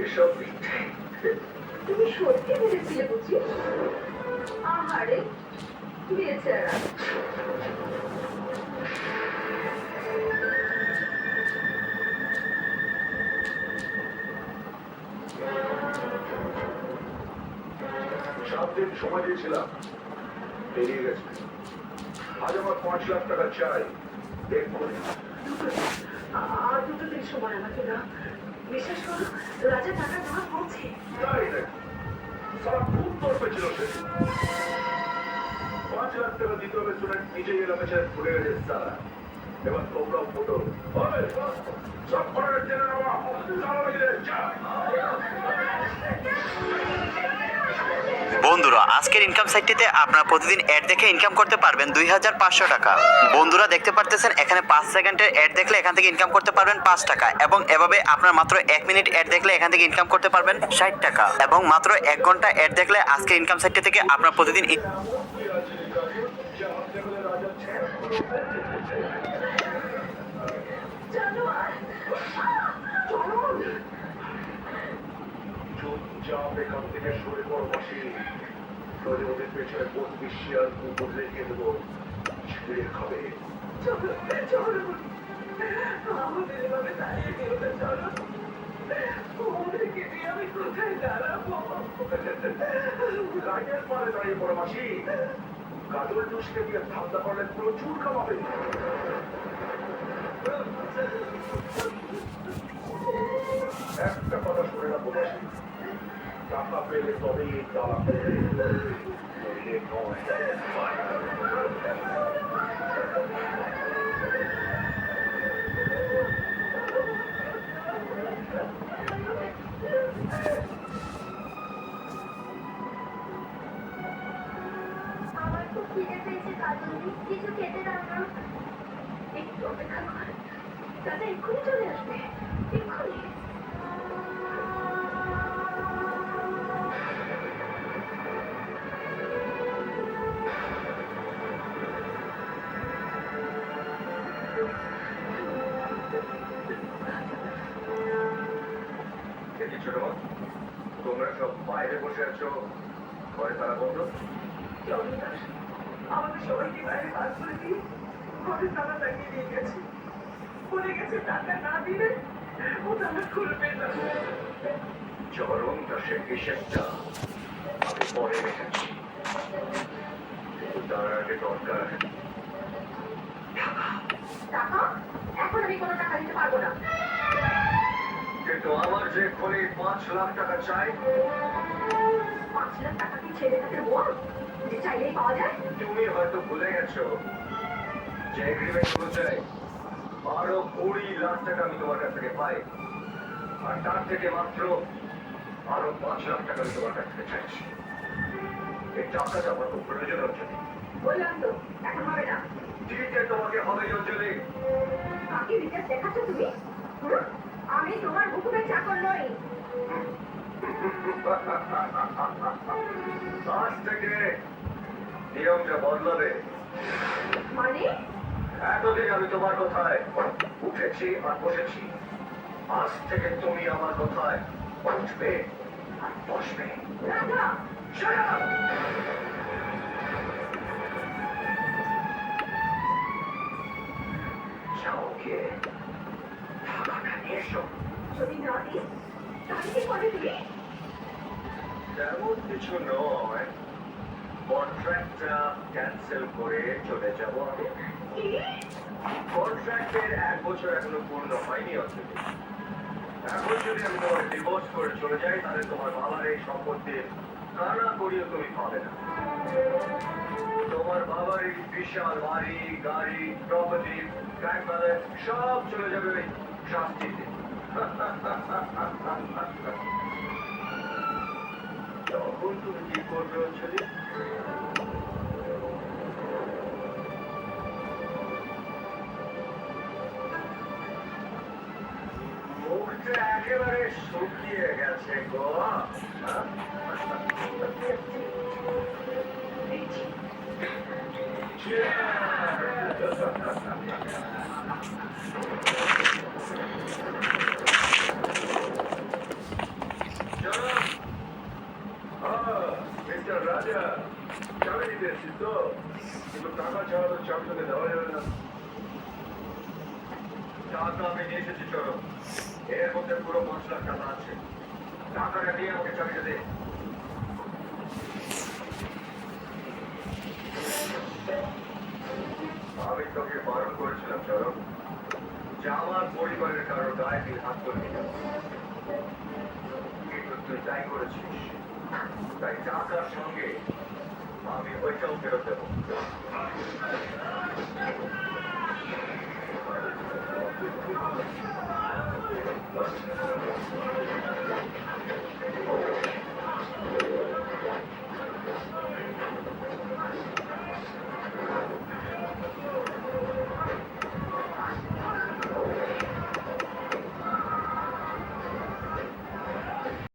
এসব মিথ্যে। তুমি সত্যি ভেবেছিলে বুঝি? আহারে বেচারা। সাত দিন সময় দিয়েছিলাম, বেরিয়ে গেছে। আজ আমার 5 লাখ টাকা চাই এক্ষুনি। আর দুটো দিন সময় আমাকে দাও। বিশ্বাস করো, রাজা টাকা দেওয়া পৌঁছে। তাই নাকি? সারা খুব তরফে ছিল সে। 5 লাখ টাকা দিতে হবে শুনে নিজেই এলাকা ছেড়ে ঘুরে গেছে সারা। এবার তোমরাও ফটো সব ঘরের জেনে নেওয়া যা। বন্ধুরা, আজকের ইনকাম সাইটটিতে আপনারা প্রতিদিন অ্যাড দেখে ইনকাম করতে পারবেন 2500 টাকা। বন্ধুরা দেখতে পারতেছেন এখানে 5 সেকেন্ডের অ্যাড দেখলে এখান থেকে ইনকাম করতে পারবেন 5 টাকা, এবং এভাবে আপনার মাত্র 1 মিনিট অ্যাড দেখলে এখান থেকে ইনকাম করতে পারবেন 60 টাকা, এবং মাত্র 1 ঘন্টা অ্যাড দেখলে আজকের ইনকাম সাইটটি থেকে আপনার প্রতিদিন চুপচাপ এখান থেকে সরে পড়ো মাসি, নদী ওদের পেছনে 32 শিয়াল কুকুর রেখে দেবো, ছিঁড়ে খাবে। আমাদের এভাবে দাঁড়িয়ে দিও না, চলো। ওদেরকে নিয়ে আমি কোথায় দাঁড়াবো? গাড়ির পারে দাঁড়িয়ে পড়ো মাসি, কাজল টুসকে দিয়ে ধান্দা করলে প্রচুর কামাবে। একটা কথা শুনে রাখো মাসি, টাকা পেলে তবেই এই তালা করবে, নইলে নয়। আমার খুব খিদে পেয়েছে কাজলি, কিছু খেতে দাও না। একটু অপেক্ষা কর, দাদা এক্ষুনি চলে আসবে, এক্ষুনি। ছোট তোমরা সব বাইরে বসে আছো, ঘরে তারা বন্ধ। আমাদের সবাইকে বাইরে বাদ করে দিয়ে ঘরে তালা লাগিয়ে দিয়ে গেছে। বলে গেছে টাকা না দিলে ও তালা খুলবে না। চরমটা সে হিসেবটা আমি পরে রেখেছি, কিন্তু তার আগে দরকার টাকা? এখন আমি কোনো টাকা দিতে পারবো না। কিন্তু আমার যে এক্ষুনি 5 লাখ টাকা চাই। 5 লাখ টাকা কি ছেলে তাদের বল যে চাইলেই পাওয়া যায়? তুমি হয়তো ভুলে গেছো যে এগ্রিমেন্ট অনুযায়ী আরো 20 লাখ টাকা আমি তোমার কাছ থেকে পাই, আর তার থেকে মাত্র আরো 5 লাখ টাকা আমি তোমার কাছ থেকে চাইছি। এই টাকাটা আমার খুব প্রয়োজন হচ্ছে। বললাম তো এখন হবে না। দিতে তোমাকে হবে অঞ্জলি। কাকে রিচার্জ দেখাচ্ছ তুমি? আমি তোমার হুকুমের চাকর নই। আজ থেকে নিয়মটা বদলাবে। মানে? এতদিন আমি তোমার কথায় উঠেছি আর বসেছি, আজ থেকে তুমি আমার কথায় উঠবে আর বসবে। রাজা! Shut up! যাও গিয়ে টাকাটা নিয়ে এসো। যদি না দিস তাহলে কি করে দিবি? তেমন কিছু নয়, কন্ট্রাক্টটা ক্যান্সেল করে চলে যাব আমি। কি? কন্ট্রাক্টের 1 বছর এখনো পূর্ণ হয়নি অঞ্জলি। এখন যদি আমি তোমার ডিভোর্স করে চলে যাই, তাহলে তোমার বাবার এই সম্পত্তির কানা করিও তুমি পাবে না। তোমার বাবার এই বিশাল বাড়ি, গাড়ি, প্রপার্টি, ব্যাংক ব্যালেন্স সব চলে যাবে ওই শাস্তিতে। তখন তুমি কি করবে অঞ্জলি? মুখটা একেবারে শুকিয়ে গেছে গো। আচ্ছা চাবি দিতে এসছিস তো কিন্তু টাকা ছাড়া তো চাবি তোকে দেওয়া যাবে না টাকা আমি নিয়ে এসেছি চলো এর মধ্যে পুরো 5 লাখ টাকা আছে টাকাটা নিয়ে আমাকে চাবিটা দে আমি তোকে বারণ করেছিলাম চরম যে আমার পরিবারের কারো গায়ে তুই হাত করবি না কিন্তু তুই তাই করেছিস তাই টাকার সঙ্গে আমি ওইটাও ফেরত দেবো